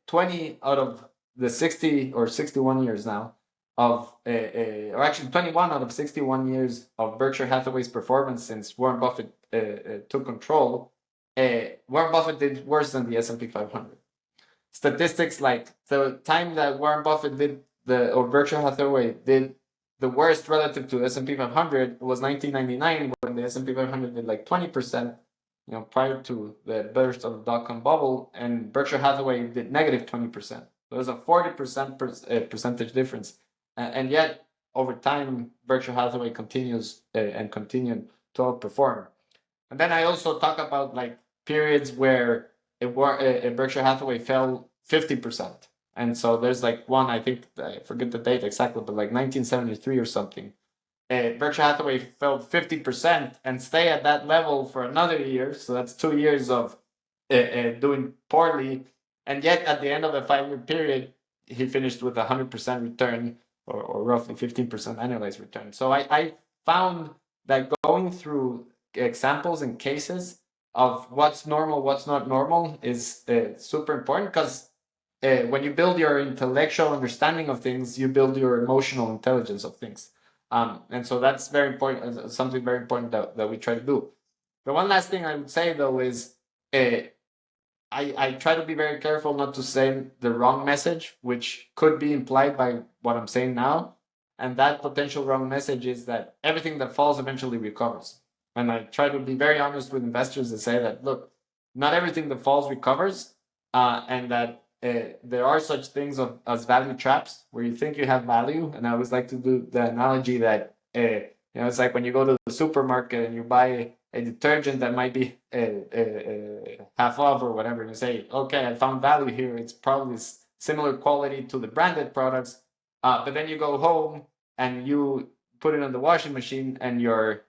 20 out of the 60 or 61 years now of, or actually 21 out of 61 years of Berkshire Hathaway's performance since Warren Buffett took control, Warren Buffett did worse than the S&P 500. Statistics like the time that Warren Buffett did or Berkshire Hathaway did the worst relative to S&P 500 was 1999, when the S&P 500 did like 20%, prior to the burst of the dot-com bubble, and Berkshire Hathaway did negative 20%. So there's a 40% percentage difference. And yet, over time, Berkshire Hathaway continues and continued to outperform. And then I also talk about like periods where Berkshire Hathaway fell 50%. And so there's like one, I think, I forget the date exactly, but like 1973 or something. Berkshire Hathaway fell 50% and stay at that level for another year. So that's 2 years of doing poorly. And yet at the end of the 5-year period, he finished with 100% return, or roughly 15% annualized return. So I found that going through examples and cases of what's normal, what's not normal is super important, because when you build your intellectual understanding of things, you build your emotional intelligence of things. And so that's very important, something very important that we try to do. The one last thing I would say, though, is I try to be very careful not to say the wrong message, which could be implied by what I'm saying now. And that potential wrong message is that everything that falls eventually recovers. And I try to be very honest with investors and say that, look, not everything that falls recovers, and that there are such things as value traps, where you think you have value. And I always like to do the analogy that it's like when you go to the supermarket and you buy a detergent that might be half off or whatever, and you say, okay, I found value here. It's probably similar quality to the branded products, but then you go home and you put it on the washing machine and your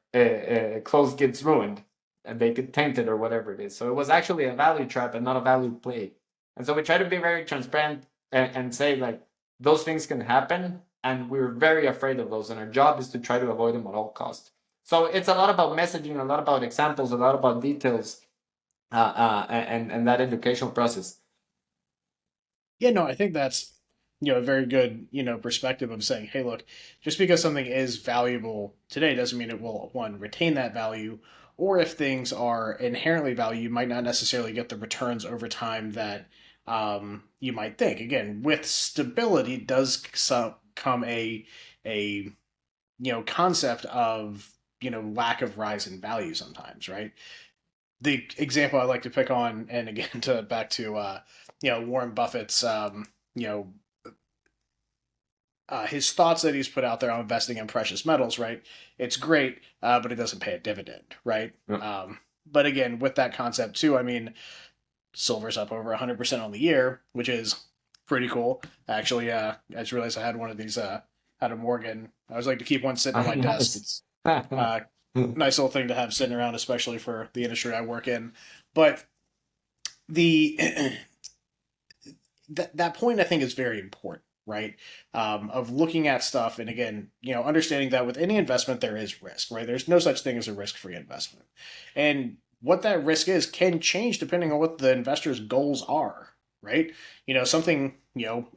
clothes gets ruined and they get tainted or whatever it is. So it was actually a value trap and not a value play. And so we try to be very transparent and say, like, those things can happen, and we're very afraid of those, and our job is to try to avoid them at all costs. So it's a lot about messaging, a lot about examples, a lot about details, and that educational process. Yeah, no, I think that's a very good perspective of saying, hey, look, just because something is valuable today doesn't mean it will, one, retain that value, or if things are inherently valuable, you might not necessarily get the returns over time that you might think. Again, with stability does come a concept of lack of rise in value sometimes, right? The example I like to pick on, and again back to Warren Buffett's you know his thoughts that he's put out there on investing in precious metals, right? It's great, but it doesn't pay a dividend, right? Yeah. But again, with that concept too, I mean, silver's up over 100% on the year, which is pretty cool. Actually, I just realized I had one of these, had a Morgan. I always like to keep one sitting on my desk. Nice. It's nice little thing to have sitting around, especially for the industry I work in. But the that point I think is very important, right? Of looking at stuff, and again, understanding that with any investment there is risk, right? There's no such thing as a risk-free investment, and what that risk is can change depending on what the investor's goals are, right? Something,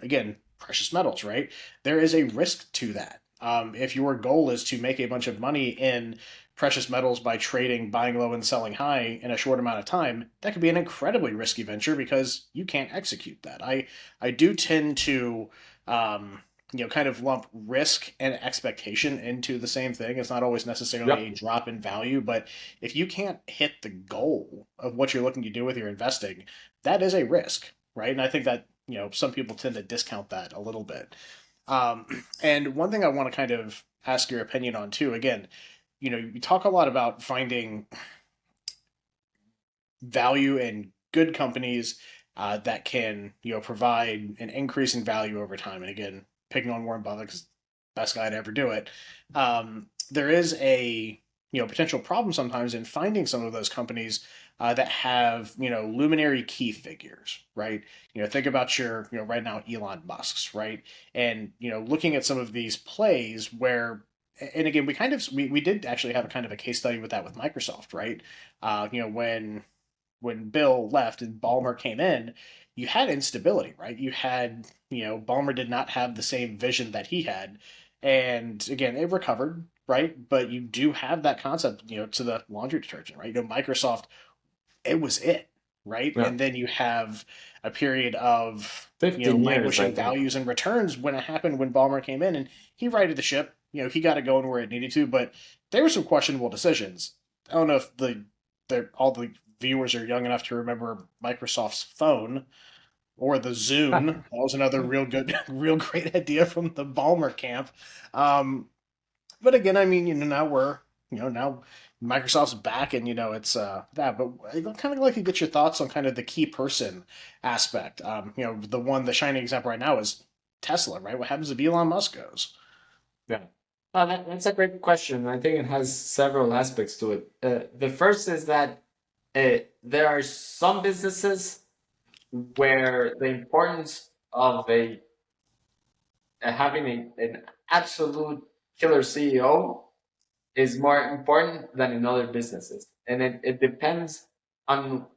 again, precious metals, right? There is a risk to that. If your goal is to make a bunch of money in precious metals by trading, buying low and selling high in a short amount of time, that could be an incredibly risky venture because you can't execute that. I do tend to kind of lump risk and expectation into the same thing. It's not always necessarily Yep. a drop in value, but if you can't hit the goal of what you're looking to do with your investing, that is a risk, right? And I think that some people tend to discount that a little bit. And one thing I want to kind of ask your opinion on too, again, you talk a lot about finding value in good companies that can, provide an increase in value over time. And again, picking on Warren Buffett because best guy to ever do it. There is a potential problem sometimes in finding some of those companies that have luminary key figures, right? Think about your right now Elon Musk's, right? And looking at some of these plays where, and again, we did actually have a kind of a case study with that with Microsoft, right? When Bill left and Ballmer came in, you had instability, right? You had, Ballmer did not have the same vision that he had. And again, it recovered, right? But you do have that concept, to the laundry detergent, right? Microsoft, it was it, right? Yeah. And then you have a period of, 15 years, I languishing think. values and returns when it happened when Ballmer came in and he righted the ship. He got it going where it needed to, but there were some questionable decisions. I don't know if all the viewers are young enough to remember Microsoft's phone or the Zune. That was another real good, real great idea from the Ballmer camp. But again, I mean, now now Microsoft's back and, it's that. But I'd kind of like to get your thoughts on kind of the key person aspect. The shining example right now is Tesla, right? What happens if Elon Musk goes? Yeah. That's a great question. I think it has several aspects to it. The first is that there are some businesses where the importance of having an absolute killer CEO is more important than in other businesses. And it depends on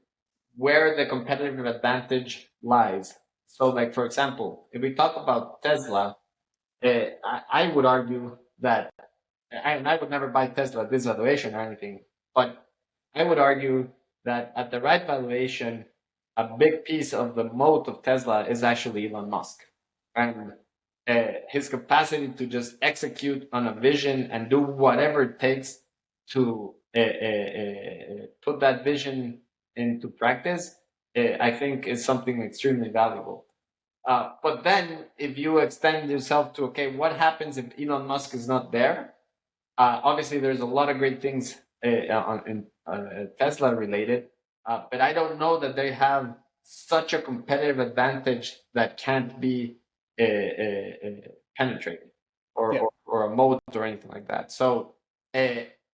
where the competitive advantage lies. So, like, for example, if we talk about Tesla, I would argue that, and I would never buy Tesla at this valuation or anything, but I would argue that at the right valuation, a big piece of the moat of Tesla is actually Elon Musk. And his capacity to just execute on a vision and do whatever it takes to put that vision into practice, I think is something extremely valuable. But then if you extend yourself to, okay, what happens if Elon Musk is not there? Obviously, there's a lot of great things in Tesla related, but I don't know that they have such a competitive advantage that can't be penetrated or, Yeah. or a moat or anything like that. So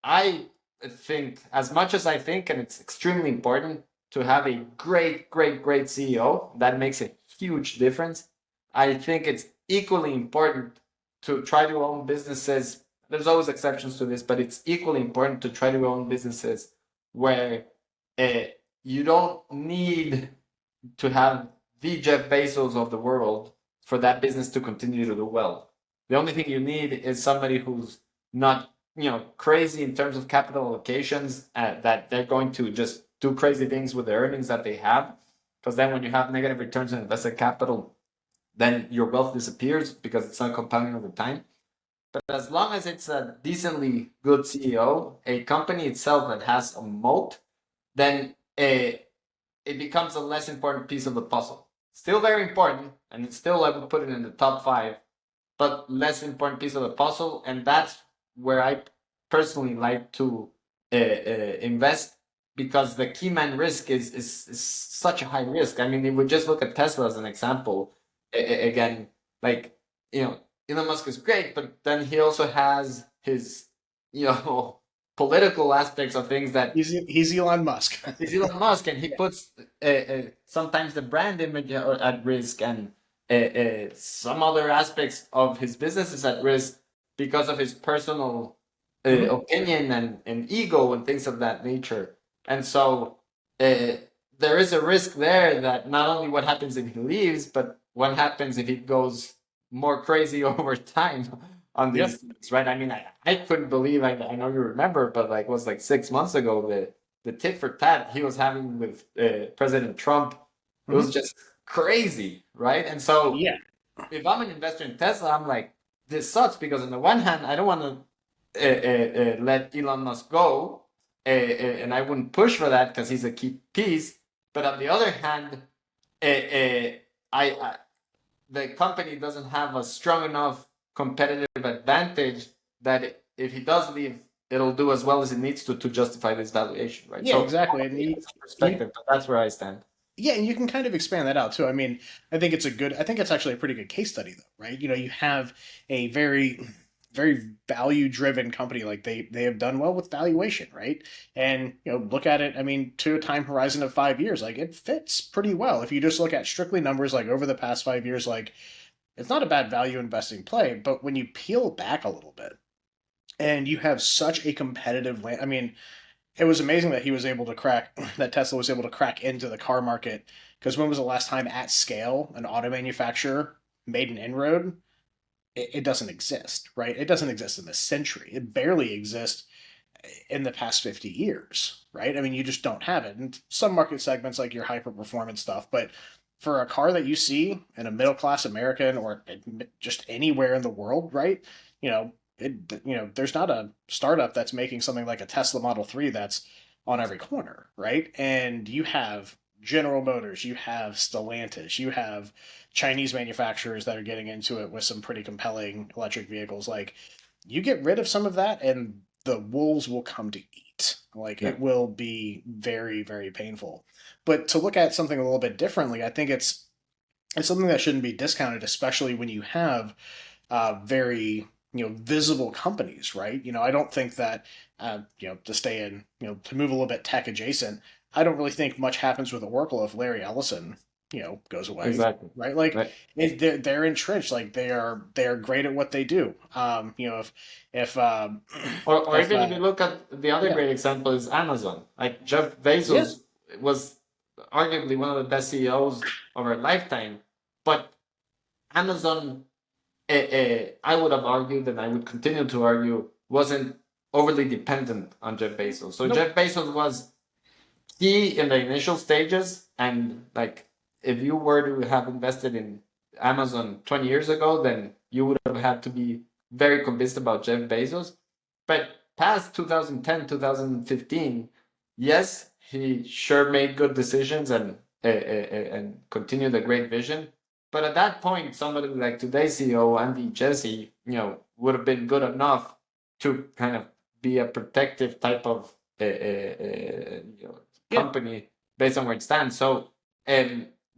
I think, as much as I think, and it's extremely important to have a great CEO, that makes a huge difference. I think it's equally important to try to own businesses. There's always exceptions to this, but it's equally important to try to own businesses where you don't need to have the Jeff Bezos of the world for that business to continue to do well. The only thing you need is somebody who's not, crazy in terms of capital allocations, that they're going to just do crazy things with the earnings that they have. Because then when you have negative returns on invested capital, then your wealth disappears because it's not compounding over time. But as long as it's a decently good CEO, a company itself that has a moat, then it becomes a less important piece of the puzzle. Still very important, and it's still, I would put it in the top 5. but less important piece of the puzzle. And that's where I personally like to invest, because the key man risk is such a high risk. I mean, if we just look at Tesla as an example, again, like, Elon Musk is great, but then he also has his, political aspects of things that he's Elon Musk. he's Elon Musk, and he puts sometimes the brand image at risk, and some other aspects of his business is at risk because of his personal opinion and ego and things of that nature. And so there is a risk there that not only what happens if he leaves, but what happens if he goes more crazy over time on these things, right? I mean, I couldn't believe, I know you remember, but like, it was like 6 months ago, the tit for tat he was having with President Trump, it was just crazy, right? And so if I'm an investor in Tesla, I'm like, this sucks, because on the one hand, I don't want to let Elon Musk go, and I wouldn't push for that because he's a key piece. But on the other hand, the company doesn't have a strong enough competitive advantage that if he does leave, it'll do as well as it needs to justify this valuation, right? Yeah, so, exactly. And perspective, but that's where I stand. Yeah, and you can kind of expand that out too. I mean, I think it's actually a pretty good case study, though, right? You have a very, very value-driven company, like they have done well with valuation, right? And look at it. I mean, to a time horizon of 5 years, like it fits pretty well. If you just look at strictly numbers, like over the past 5 years, like it's not a bad value investing play. But when you peel back a little bit, and you have such a competitive land, I mean, it was amazing that that Tesla was able to crack into the car market. Because when was the last time at scale an auto manufacturer made an inroad? It doesn't exist, right? It doesn't exist in this century. It barely exists in the past 50 years, right? I mean, you just don't have it. And some market segments, like your hyper performance stuff, but for a car that you see in a middle class American or just anywhere in the world, right? There's not a startup that's making something like a Tesla Model 3 that's on every corner, right? And you have General Motors, you have Stellantis, you have Chinese manufacturers that are getting into it with some pretty compelling electric vehicles. Like, you get rid of some of that and the wolves will come to eat. Like, it will be very, very painful. But to look at something a little bit differently, I think it's something that shouldn't be discounted, especially when you have very visible companies, right? I don't think that to stay in, to move a little bit tech adjacent, I don't really think much happens with Oracle if Larry Ellison goes away. Exactly. Right? Like, they're entrenched. Like, they are great at what they do. Or even if you look at the other great example is Amazon. Like, Jeff Bezos was arguably one of the best CEOs of our lifetime, but Amazon, I would have argued, and I would continue to argue, wasn't overly dependent on Jeff Bezos. So Jeff Bezos was key in the initial stages, and like, if you were to have invested in Amazon 20 years ago, then you would have had to be very convinced about Jeff Bezos. But past 2010, 2015, yes, he sure made good decisions and continued a great vision. But at that point, somebody like today's CEO, Andy Jassy, would have been good enough to kind of be a protective type of company based on where it stands. So,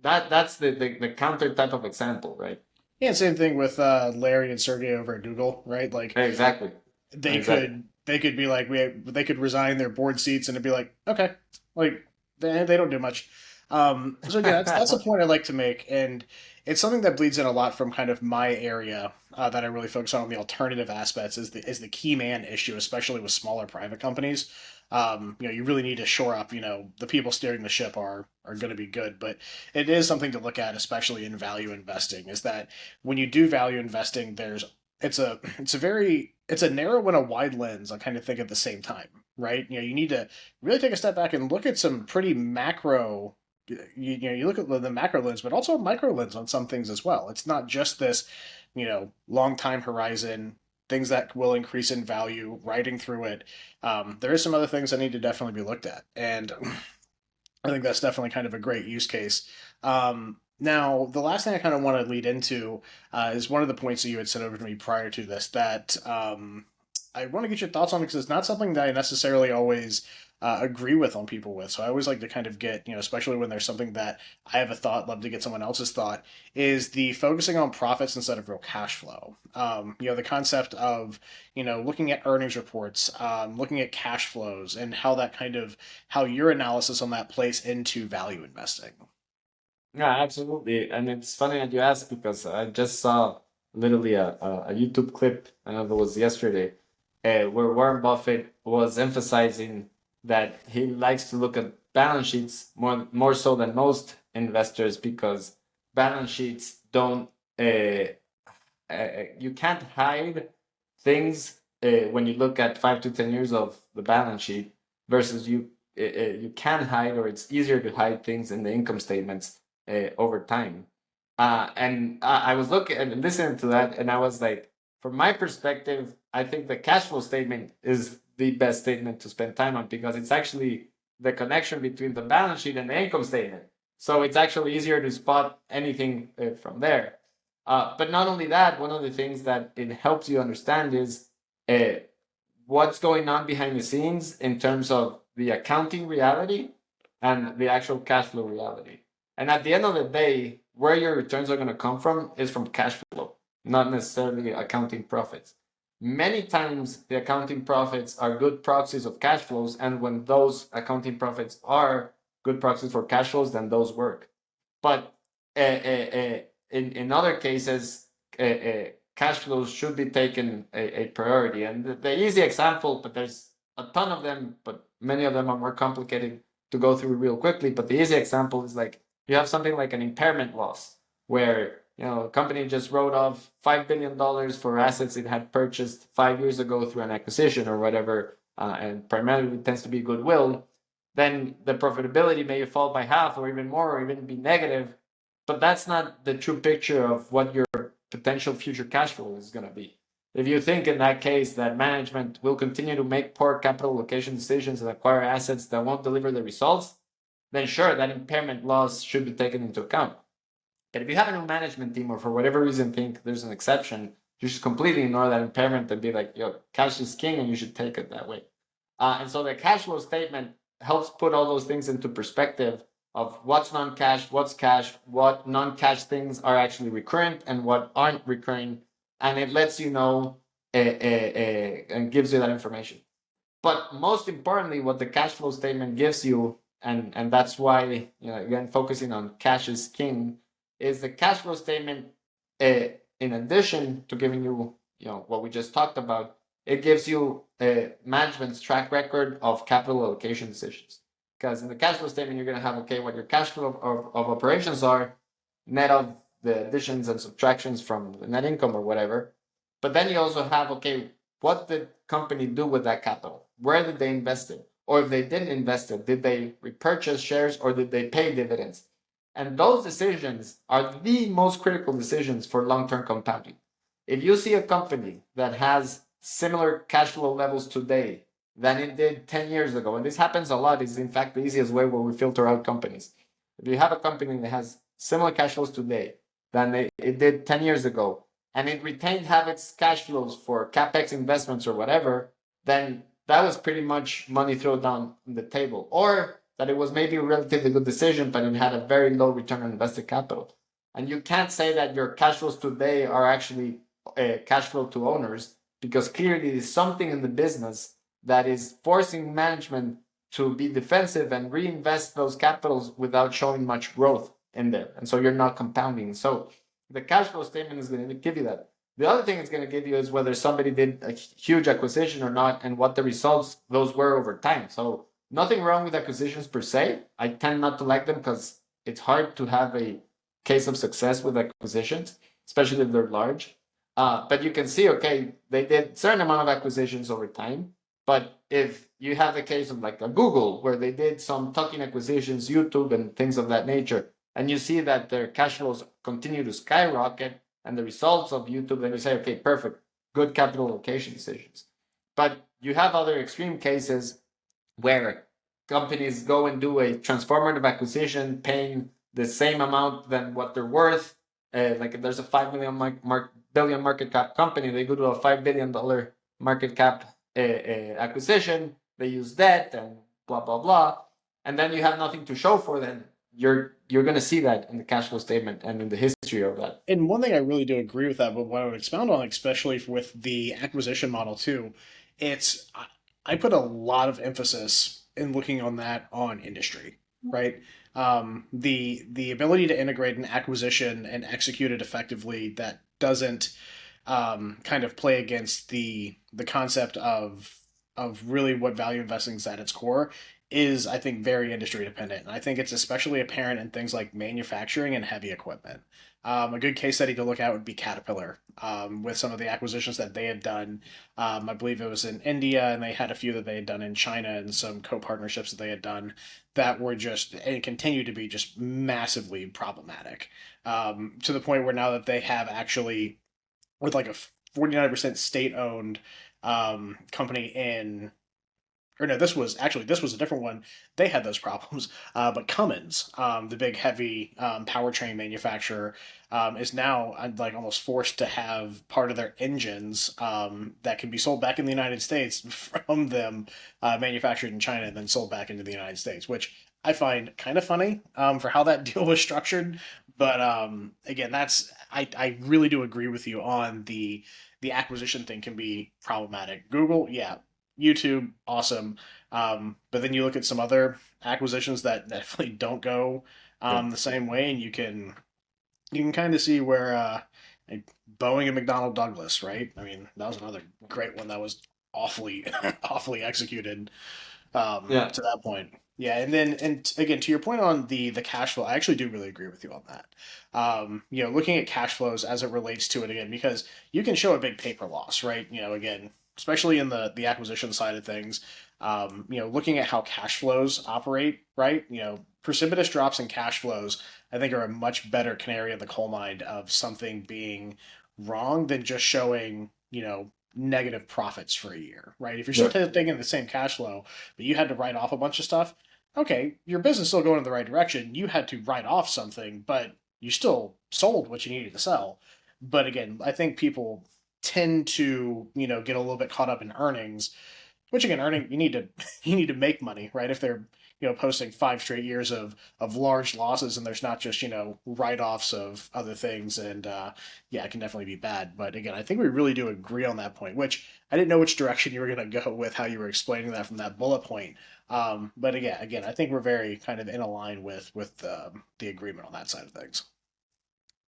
that's the counter type of example, right? Yeah, same thing with Larry and Sergey over at Google, right? Like, exactly. They could be like, they could resign their board seats and it'd be like, okay, like they don't do much. So yeah, that's a point I like to make, and it's something that bleeds in a lot from kind of my area that I really focus on the alternative aspects is the key man issue, especially with smaller private companies. You really need to shore up. The people steering the ship are going to be good, but it is something to look at, especially in value investing. Is that when you do value investing, it's a narrow and a wide lens. I kind of think at the same time, right? You need to really take a step back and look at some pretty macro. You look at the macro lens, but also a micro lens on some things as well. It's not just this, long time horizon, things that will increase in value, riding through it. There is some other things that need to definitely be looked at. And I think that's definitely kind of a great use case. Now, the last thing I kind of want to lead into is one of the points that you had sent over to me prior to this that I want to get your thoughts on because it's not something that I necessarily always agree with on people with. So I always like to kind of get, especially when there's something that I have a thought, love to get someone else's thought, is the focusing on profits instead of real cash flow. The concept of, looking at earnings reports, looking at cash flows, and how that kind of, how your analysis on that plays into value investing. Yeah, absolutely. And it's funny that you ask because I just saw literally a YouTube clip, I know it was yesterday, where Warren Buffett was emphasizing that he likes to look at balance sheets more so than most investors because balance sheets don't you can't hide things when you look at 5 to 10 years of the balance sheet versus you can hide or it's easier to hide things in the income statements over time. And I was looking and listening to that, and I was like, from my perspective, I think the cash flow statement is the best statement to spend time on because it's actually the connection between the balance sheet and the income statement. So it's actually easier to spot anything from there. But not only that, one of the things that it helps you understand is uh, what's going on behind the scenes in terms of the accounting reality and the actual cash flow reality. And at the end of the day, where your returns are going to come from is from cash flow, not necessarily accounting profits. Many times, the accounting profits are good proxies of cash flows. And when those accounting profits are good proxies for cash flows, then those work. But in other cases, cash flows should be taken a priority. And the easy example, but there's a ton of them, but many of them are more complicated to go through real quickly. But the easy example is like you have something like an impairment loss, where a company just wrote off $5 billion for assets it had purchased 5 years ago through an acquisition or whatever, and primarily it tends to be goodwill. Then the profitability may fall by half or even more or even be negative, but that's not the true picture of what your potential future cash flow is going to be. If you think in that case that management will continue to make poor capital allocation decisions and acquire assets that won't deliver the results, then sure, that impairment loss should be taken into account. But if you have a new management team or for whatever reason think there's an exception, you should completely ignore that impairment and be like, cash is king and you should take it that way. And so the cash flow statement helps put all those things into perspective of what's non-cash, what's cash, what non-cash things are actually recurrent and what aren't recurring. And it lets you know and gives you that information. But most importantly, what the cash flow statement gives you, and that's why, again, focusing on cash is king, is the cash flow statement, in addition to giving you, what we just talked about, it gives you management's track record of capital allocation decisions. Because in the cash flow statement, you're going to have, what your cash flow of operations are, net of the additions and subtractions from the net income or whatever. But then you also have, what did company do with that capital? Where did they invest it? Or if they didn't invest it, did they repurchase shares or did they pay dividends? And those decisions are the most critical decisions for long-term compounding. If you see a company that has similar cash flow levels today than it did 10 years ago, and this happens a lot, is in fact the easiest way where we filter out companies. If you have a company that has similar cash flows today than it did 10 years ago, and it retained half its cash flows for capex investments or whatever, then that was pretty much money thrown down on the table. Or that it was maybe a relatively good decision, but it had a very low return on invested capital. And you can't say that your cash flows today are actually cash flow to owners, because clearly there's something in the business that is forcing management to be defensive and reinvest those capitals without showing much growth in there. And so you're not compounding. So the cash flow statement is going to give you that. The other thing it's going to give you is whether somebody did a huge acquisition or not and what the results those were over time. So nothing wrong with acquisitions per se. I tend not to like them because it's hard to have a case of success with acquisitions, especially if they're large. But you can see, they did a certain amount of acquisitions over time. But if you have the case of like a Google, where they did some tuck-in acquisitions, YouTube and things of that nature, and you see that their cash flows continue to skyrocket and the results of YouTube, then you say, okay, perfect, good capital allocation decisions. But you have other extreme cases where companies go and do a transformative acquisition, paying the same amount than what they're worth. Like if there's a 5 billion market cap company, they go to a $5 billion market cap acquisition. They use debt and blah blah blah, and then you have nothing to show for them. You're going to see that in the cash flow statement and in the history of that. And one thing I really do agree with that, but what I would expound on, especially with the acquisition model too, it's I put a lot of emphasis in looking on that on industry, right? The ability to integrate an acquisition and execute it effectively that doesn't kind of play against the concept of really what value investing is at its core is, I think, very industry dependent. And I think it's especially apparent in things like manufacturing and heavy equipment. A good case study to look at would be Caterpillar, with some of the acquisitions that they had done. I believe it was in India, and they had a few that they had done in China, and some co-partnerships that they had done that were just and continue to be just massively problematic, to the point where now that they have actually, with like a 49% state-owned company in, or no, this was a different one. They had those problems, but Cummins, the big heavy powertrain manufacturer, is now like almost forced to have part of their engines that can be sold back in the United States from them manufactured in China and then sold back into the United States, which I find kind of funny for how that deal was structured. But again, I really do agree with you on the acquisition thing can be problematic. Google, yeah, YouTube, awesome. But then you look at some other acquisitions that definitely don't go Yeah. the same way, and you can kind of see where like Boeing and McDonnell Douglas, right? I mean, that was another great one that was awfully awfully executed Yeah. to that point. Yeah, and again, to your point on the cash flow, I actually do really agree with you on that. Looking at cash flows as it relates to it again, because you can show a big paper loss, right? Again, especially in the acquisition side of things, looking at how cash flows operate, right? Precipitous drops in cash flows, I think, are a much better canary in the coal mine of something being wrong than just showing, negative profits for a year, right? If you're still Yeah. taking the same cash flow, but you had to write off a bunch of stuff, okay, your business is still going in the right direction. You had to write off something, but you still sold what you needed to sell. But again, I think people tend to, get a little bit caught up in earnings, which again, earning you need to you need to make money, right? If they're posting 5 straight years of large losses, and there's not just write-offs of other things, and yeah, it can definitely be bad. But again, I think we really do agree on that point, which I didn't know which direction you were going to go with how you were explaining that from that bullet point. But again, I think we're very kind of in a line with the agreement on that side of things.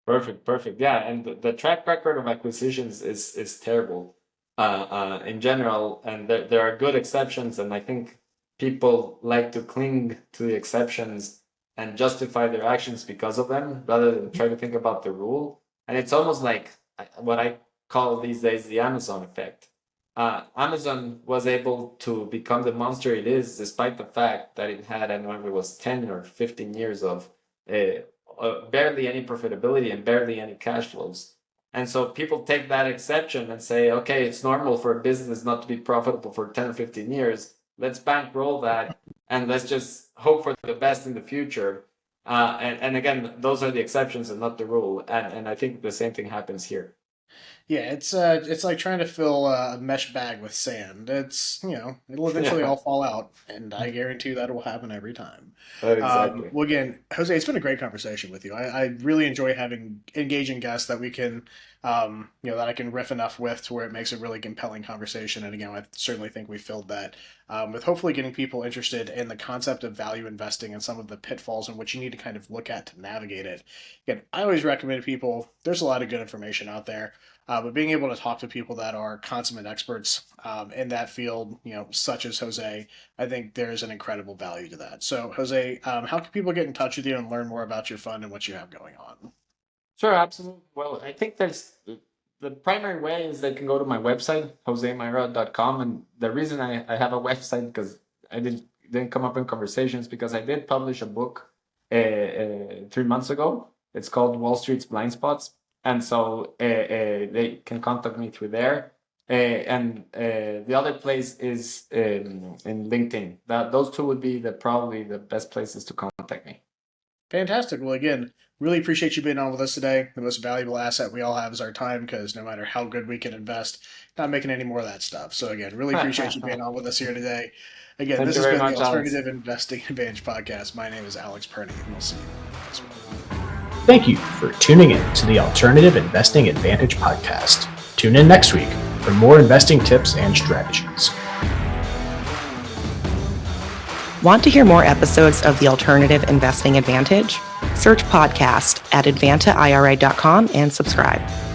Perfect, perfect. Yeah, and the track record of acquisitions is terrible in general, and there are good exceptions, and I think people like to cling to the exceptions and justify their actions because of them, rather than try to think about the rule. And it's almost like what I call these days the Amazon effect. Amazon was able to become the monster it is, despite the fact that it had, I don't know if it was 10 or 15 years of barely any profitability and barely any cash flows. And so people take that exception and say, okay, it's normal for a business not to be profitable for 10 or 15 years. Let's bankroll that and let's just hope for the best in the future. And again, those are the exceptions and not the rule. And I think the same thing happens here. Yeah, it's like trying to fill a mesh bag with sand. It'll eventually Yeah, all fall out, and I guarantee that will happen every time. exactly. Well, again, Jose, it's been a great conversation with you. I really enjoy having engaging guests that we can, that I can riff enough with to where it makes a really compelling conversation. And again, I certainly think we filled that with hopefully getting people interested in the concept of value investing and some of the pitfalls in which you need to kind of look at to navigate it. Again, I always recommend people. There's a lot of good information out there. But being able to talk to people that are consummate experts in that field, such as Jose, I think there's an incredible value to that. So, Jose, how can people get in touch with you and learn more about your fund and what you have going on? Sure, absolutely. Well, I think there's the primary way is they can go to my website, josemayora.com. And the reason I have a website, because I didn't come up in conversations, because I did publish a book 3 months ago. It's called Wall Street's Blind Spots. And so they can contact me through there. And the other place is in LinkedIn. Those two would be probably the best places to contact me. Fantastic. Well, again, really appreciate you being on with us today. The most valuable asset we all have is our time, because no matter how good we can invest, not making any more of that stuff. So again, really appreciate you being on with us here today. Again, Thank this you has very been much, the Alex. Alternative Investing Advantage Podcast. My name is Alex Perny, and we'll see you next one. Thank you for tuning in to the Alternative Investing Advantage Podcast. Tune in next week for more investing tips and strategies. Want to hear more episodes of the Alternative Investing Advantage? Search podcast at advantaira.com and subscribe.